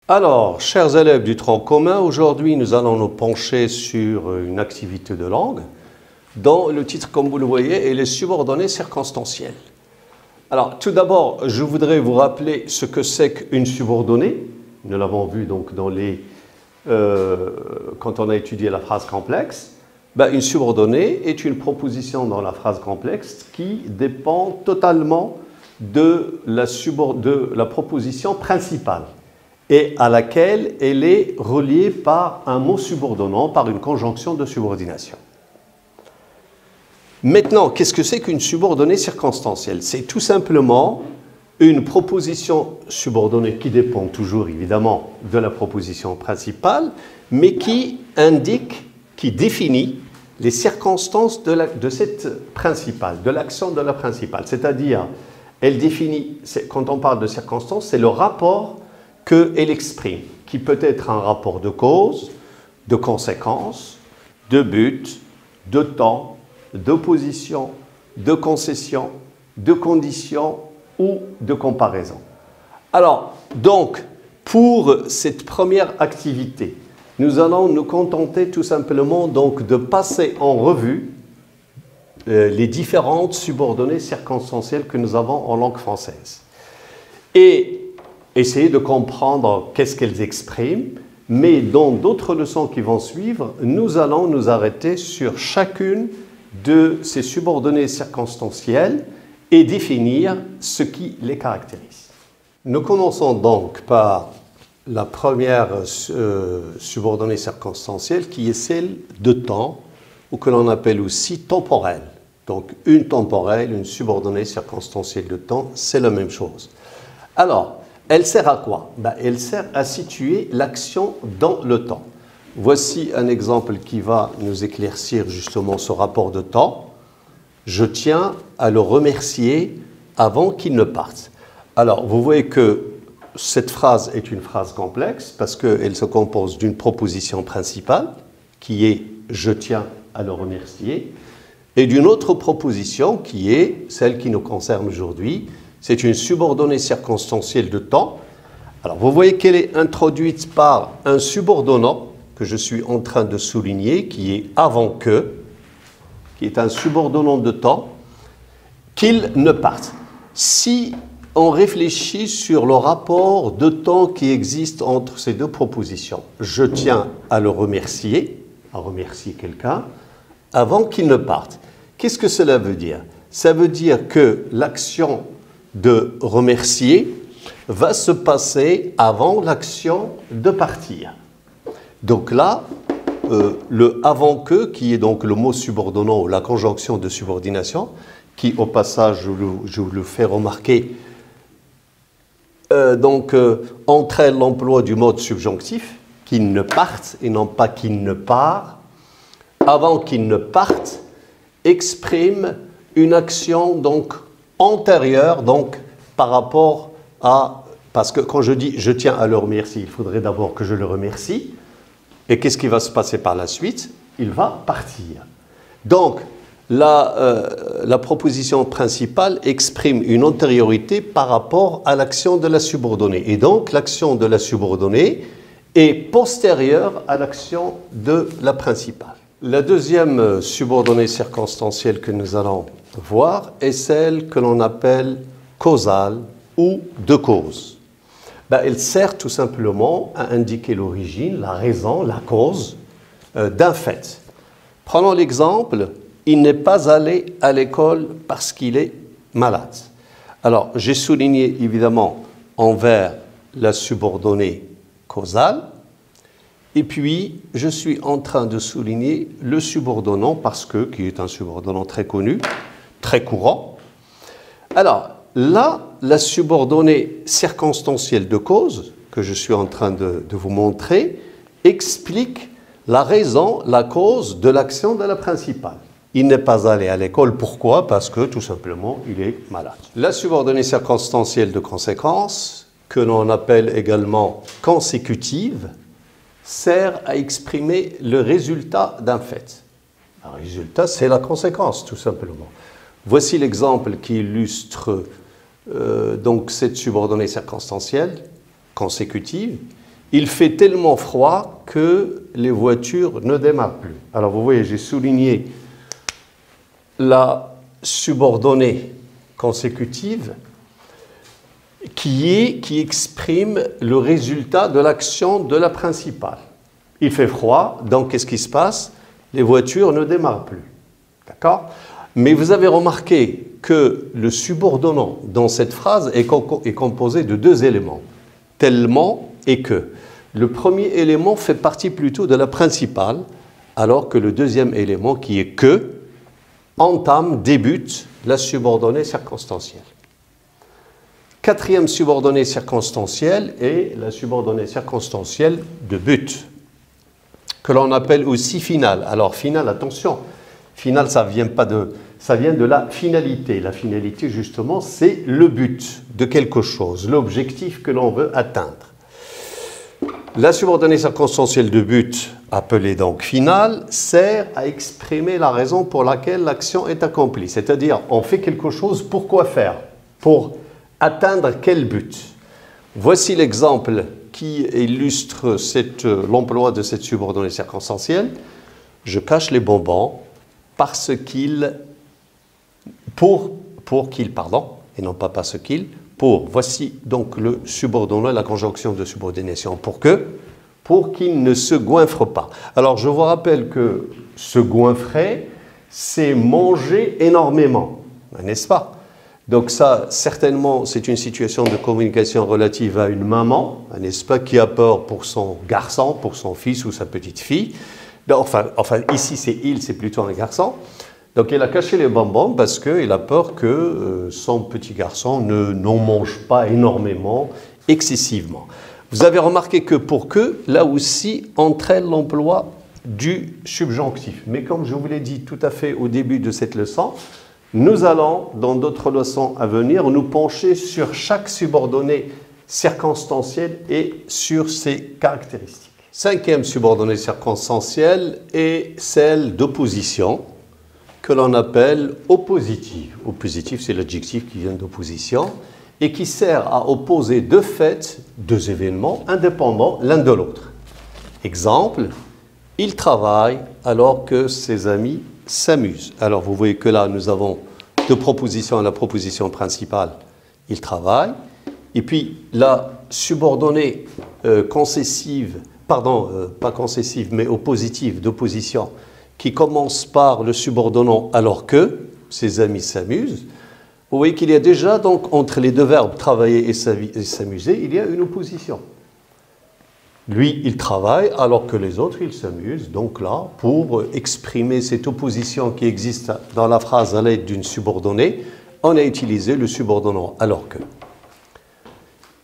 Alors, chers élèves du tronc commun, aujourd'hui nous allons nous pencher sur une activité de langue dont le titre, comme vous le voyez, est les subordonnées circonstancielles. Alors, tout d'abord, je voudrais vous rappeler ce que c'est qu'une subordonnée. Nous l'avons vu donc quand on a étudié la phrase complexe. Une subordonnée est une proposition dans la phrase complexe qui dépend totalement de la proposition principale et à laquelle elle est reliée par un mot subordonnant, par une conjonction de subordination. Maintenant, qu'est-ce que c'est qu'une subordonnée circonstancielle? C'est tout simplement une proposition subordonnée qui dépend toujours évidemment de la proposition principale, mais qui indique, qui définit les circonstances de cette principale, de l'action de la principale. C'est-à-dire, elle définit, quand on parle de circonstances, c'est le rapport qu'elle exprime, qui peut être un rapport de cause, de conséquence, de but, de temps, d'opposition, de concession, de condition ou de comparaison. Alors, donc, pour cette première activité, nous allons nous contenter tout simplement donc de passer en revue les différentes subordonnées circonstancielles que nous avons en langue française. Et essayer de comprendre qu'est-ce qu'elles expriment, mais dans d'autres leçons qui vont suivre, nous allons nous arrêter sur chacune de ces subordonnées circonstancielles et définir ce qui les caractérise. Nous commençons donc par la première subordonnée circonstancielle qui est celle de temps, ou que l'on appelle aussi temporelle. Donc une temporelle, une subordonnée circonstancielle de temps, c'est la même chose. Alors, elle sert à quoi? Elle sert à situer l'action dans le temps. Voici un exemple qui va nous éclaircir justement ce rapport de temps. Je tiens à le remercier avant qu'il ne parte. Alors, vous voyez que cette phrase est une phrase complexe parce qu'elle se compose d'une proposition principale qui est « je tiens à le remercier » et d'une autre proposition qui est celle qui nous concerne aujourd'hui. C'est une subordonnée circonstancielle de temps. Alors, vous voyez qu'elle est introduite par un subordonnant que je suis en train de souligner, qui est « avant que », qui est un subordonnant de temps, qu'il ne parte. Si on réfléchit sur le rapport de temps qui existe entre ces deux propositions, je tiens à le remercier, à remercier quelqu'un, avant qu'il ne parte. Qu'est-ce que cela veut dire? Ça veut dire que l'action de remercier va se passer avant l'action de partir. Donc là, le « avant que », qui est donc le mot subordonnant ou la conjonction de subordination, qui au passage, je vous le fais remarquer, entraîne l'emploi du mode subjonctif, qu'il ne parte et non pas qu'il ne part, avant qu'il ne parte, exprime une action donc antérieure donc par rapport à, parce que quand je dis je tiens à le remercier, il faudrait d'abord que je le remercie. Et qu'est-ce qui va se passer par la suite? Il va partir. Donc, la proposition principale exprime une antériorité par rapport à l'action de la subordonnée. Et donc, l'action de la subordonnée est postérieure à l'action de la principale. La deuxième subordonnée circonstancielle que nous allons voir est celle que l'on appelle causale ou de cause. Elle sert tout simplement à indiquer l'origine, la raison, la cause d'un fait. Prenons l'exemple, il n'est pas allé à l'école parce qu'il est malade. Alors, j'ai souligné évidemment envers la subordonnée causale, et puis je suis en train de souligner le subordonnant parce que, qui est un subordonnant très connu, très courant. Alors, là, la subordonnée circonstancielle de cause, que je suis en train de vous montrer, explique la raison, la cause de l'action de la principale. Il n'est pas allé à l'école. Pourquoi? Parce que, tout simplement, il est malade. La subordonnée circonstancielle de conséquence, que l'on appelle également consécutive, sert à exprimer le résultat d'un fait. Un résultat, c'est la conséquence, tout simplement. Voici l'exemple qui illustre donc cette subordonnée circonstancielle consécutive il fait tellement froid que les voitures ne démarrent plus. Alors vous voyez, j'ai souligné la subordonnée consécutive qui exprime le résultat de l'action de la principale. Il fait froid, donc qu'est-ce qui se passe? Les voitures ne démarrent plus. D'accord? Mais vous avez remarqué que le subordonnant dans cette phrase est composé de deux éléments, tellement et que. Le premier élément fait partie plutôt de la principale, alors que le deuxième élément, qui est que, entame, débute la subordonnée circonstancielle. Quatrième subordonnée circonstancielle est la subordonnée circonstancielle de but, que l'on appelle aussi finale. Alors finale, attention, finale ça vient de la finalité. La finalité justement c'est le but de quelque chose, l'objectif que l'on veut atteindre. La subordonnée circonstancielle de but, appelée donc finale, sert à exprimer la raison pour laquelle l'action est accomplie. C'est-à-dire, on fait quelque chose pour quoi faire? Pour atteindre quel but? Voici l'exemple qui illustre l'emploi de cette subordonnée circonstancielle. Je cache les bonbons parce qu'ils, pour qu'ils, pardon, et non pas parce qu'ils, pour. Voici donc le subordonné, la conjonction de subordination pour qu'il ne se goinfre pas. Alors je vous rappelle que se goinfrer, c'est manger énormément, n'est-ce pas? Donc ça, certainement, c'est une situation de communication relative à une maman, n'est-ce pas, qui a peur pour son garçon, pour son fils ou sa petite fille. Enfin ici c'est il, c'est plutôt un garçon. Donc il a caché les bonbons parce qu'il a peur que son petit garçon n'en mange pas énormément, excessivement. Vous avez remarqué que pour que, là aussi, entraîne l'emploi du subjonctif. Mais comme je vous l'ai dit tout à fait au début de cette leçon, nous allons, dans d'autres leçons à venir, nous pencher sur chaque subordonnée circonstancielle et sur ses caractéristiques. Cinquième subordonnée circonstancielle est celle d'opposition, que l'on appelle oppositive. Oppositive, c'est l'adjectif qui vient d'opposition et qui sert à opposer de fait deux événements indépendants l'un de l'autre. Exemple, il travaille alors que ses amis s'amusent. Alors vous voyez que là, nous avons deux propositions à la proposition principale. Il travaille. Et puis la subordonnée concessive, pardon, pas concessive, mais oppositive d'opposition, qui commence par le subordonnant alors que ses amis s'amusent, vous voyez qu'il y a déjà donc entre les deux verbes travailler et s'amuser, il y a une opposition. Lui, il travaille alors que les autres, ils s'amusent. Donc là, pour exprimer cette opposition qui existe dans la phrase à l'aide d'une subordonnée, on a utilisé le subordonnant alors que.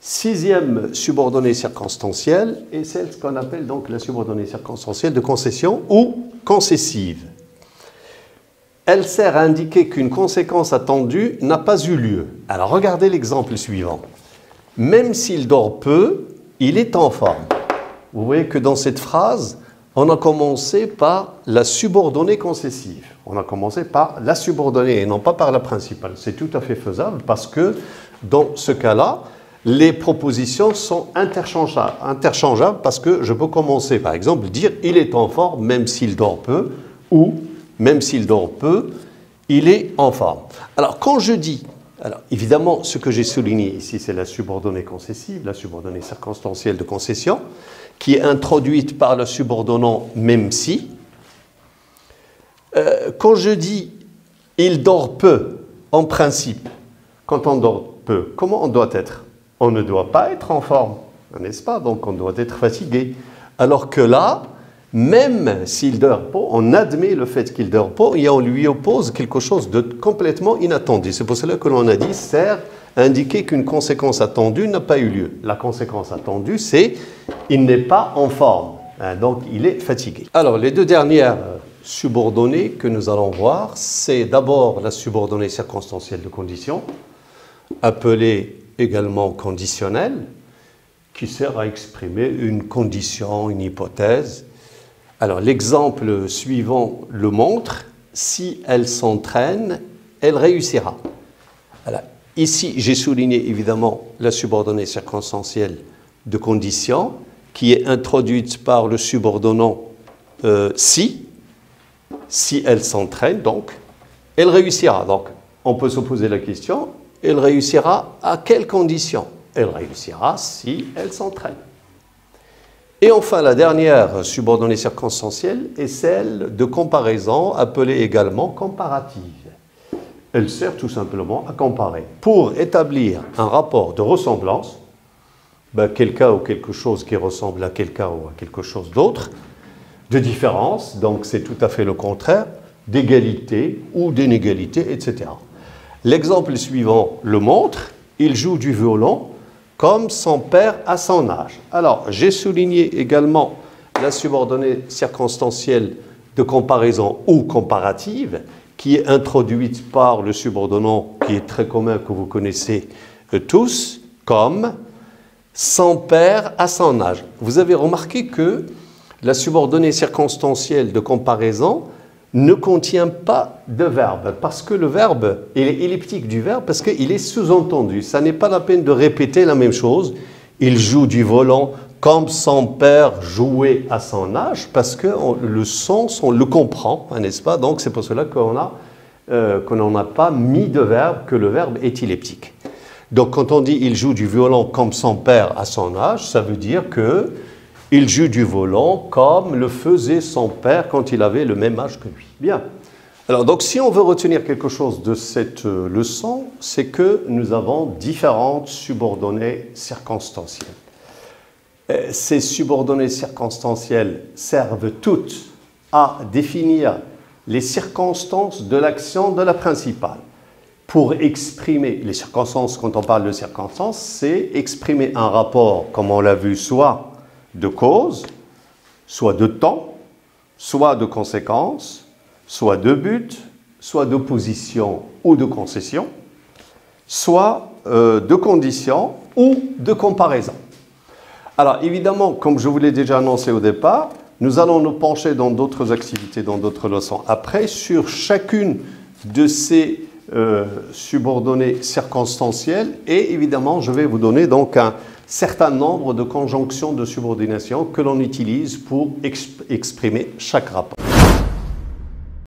Sixième subordonnée circonstancielle est celle qu'on appelle donc la subordonnée circonstancielle de concession ou concessive. Elle sert à indiquer qu'une conséquence attendue n'a pas eu lieu. Alors regardez l'exemple suivant. Même s'il dort peu, il est en forme. Vous voyez que dans cette phrase, on a commencé par la subordonnée concessive. On a commencé par la subordonnée et non pas par la principale. C'est tout à fait faisable parce que dans ce cas-là, les propositions sont interchangeables parce que je peux commencer, par exemple, dire « il est en forme même s'il dort peu » ou « même s'il dort peu, il est en forme ». Alors, quand je dis, alors évidemment, ce que j'ai souligné ici, c'est la subordonnée concessive, la subordonnée circonstancielle de concession, qui est introduite par le subordonnant « même si ». Quand je dis « il dort peu », en principe, quand on dort peu, comment on doit être? On ne doit pas être en forme, n'est-ce pas? Donc on doit être fatigué. Alors que là, même s'il dort pas, on admet le fait qu'il dort pas et on lui oppose quelque chose de complètement inattendu. C'est pour cela que l'on a dit sert à indiquer qu'une conséquence attendue n'a pas eu lieu. La conséquence attendue, c'est il n'est pas en forme, donc il est fatigué. Alors les deux dernières subordonnées que nous allons voir, c'est d'abord la subordonnée circonstancielle de condition, appelée également conditionnelle, qui sert à exprimer une condition, une hypothèse. Alors l'exemple suivant le montre, si elle s'entraîne, elle réussira. Alors, ici, j'ai souligné évidemment la subordonnée circonstancielle de condition, qui est introduite par le subordonnant si elle s'entraîne, donc, elle réussira. Donc, on peut se poser la question, elle réussira à quelles conditions? Elle réussira si elle s'entraîne. Et enfin, la dernière subordonnée circonstancielle est celle de comparaison, appelée également comparative. Elle sert tout simplement à comparer. Pour établir un rapport de ressemblance, quelqu'un ou quelque chose qui ressemble à quelqu'un ou à quelque chose d'autre, de différence, donc c'est tout à fait le contraire, d'égalité ou d'inégalité, etc. L'exemple suivant le montre, il joue du violon comme son père à son âge. Alors, j'ai souligné également la subordonnée circonstancielle de comparaison ou comparative, qui est introduite par le subordonnant qui est très commun, que vous connaissez tous, comme son père à son âge. Vous avez remarqué que la subordonnée circonstancielle de comparaison ne contient pas de verbe, parce que le verbe, il est elliptique du verbe, parce qu'il est sous-entendu. Ça n'est pas la peine de répéter la même chose. Il joue du violon comme son père jouait à son âge, parce que le sens, on le comprend, n'est-ce pas? Donc c'est pour cela qu'on n'a pas mis de verbe, que le verbe est elliptique. Donc quand on dit « il joue du violon comme son père à son âge », ça veut dire que il joue du violon comme le faisait son père quand il avait le même âge que lui. Bien. Alors, donc, si on veut retenir quelque chose de cette leçon, c'est que nous avons différentes subordonnées circonstancielles. Ces subordonnées circonstancielles servent toutes à définir les circonstances de l'action de la principale. Pour exprimer les circonstances, quand on parle de circonstances, c'est exprimer un rapport, comme on l'a vu, soit de cause, soit de temps, soit de conséquence, soit de but, soit d'opposition ou de concession, soit de condition ou de comparaison. Alors évidemment, comme je vous l'ai déjà annoncé au départ, nous allons nous pencher dans d'autres activités, dans d'autres leçons après, sur chacune de ces subordonnées circonstancielles, et évidemment, je vais vous donner donc un certain nombre de conjonctions de subordination que l'on utilise pour exprimer chaque rapport.